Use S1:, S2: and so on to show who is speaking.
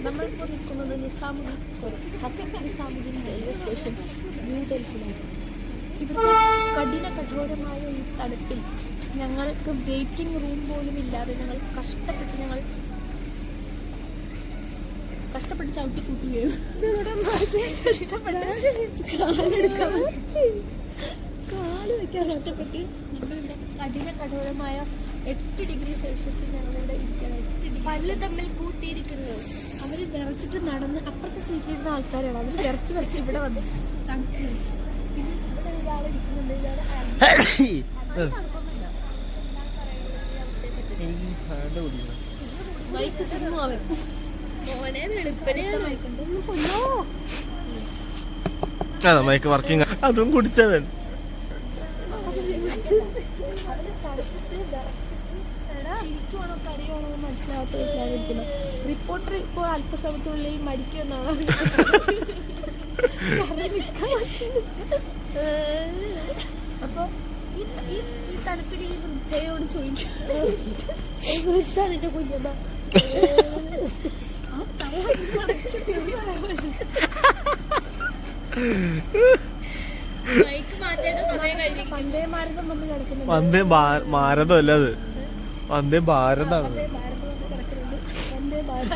S1: നമ്മളിപ്പോൾ നിൽക്കുന്നത് Nizamuddin railway station ന്യൂഡൽഹിയിലാണ്. ഇവിടുത്തെ കഠോരമായ ഈ തണുപ്പിൽ ഞങ്ങൾക്ക് വെയിറ്റിംഗ് റൂം പോലും ഇല്ലാതെ ഞങ്ങൾ കഷ്ടപ്പെട്ട് ചവിട്ടി കൂട്ടുകയാണ്. കാല് വയ്ക്കാൻ കഷ്ടപ്പെട്ട് ഞങ്ങളുടെ കഠോരമായ 8 ഡിഗ്രി സെൽഷ്യസിൽ ഞങ്ങളിവിടെ ഇരിക്കണം. 8 ഡിഗ്രി പല്ല് തമ്മിൽ കൂട്ടിയിരിക്കുന്നത്. അവർ വിറച്ചിട്ട് നടന്ന് അപ്പുറത്തെ സീറ്റിലിരുന്ന ആൾക്കാരാണ്. അവർ വിറച്ച് ഇവിടെ വന്ന് തണുക്കുന്നത്. പിന്നെ ഇവിടെ ഒരാളെ ഇരിക്കുന്നുണ്ട്. ബൈക്ക് തിന്നു അവൻ മോനെ വെളുപ്പനെയാണ്
S2: മൈക്ക് വർക്കിംഗ് അതും കുടിച്ചവൻ.
S1: ചിരിക്കുവാണോ കരയാണോ മനസ്സിലാവാത്ത റിപ്പോർട്ടർ ഇപ്പോൾ അല്പസമയത്തിനുള്ളിൽ മരിക്കുമെന്നാണ്. അപ്പൊ ഈ തണുപ്പിൽ ഈ വൃദ്ധയോട് ചോദിക്കും, നിന്റെ കുഞ്ഞമ്മ
S2: വന്ദേ ഭാരതം അല്ല, അത് വന്ദേ ഭാരതാണ്.
S1: വന്ദേ ഭാരത്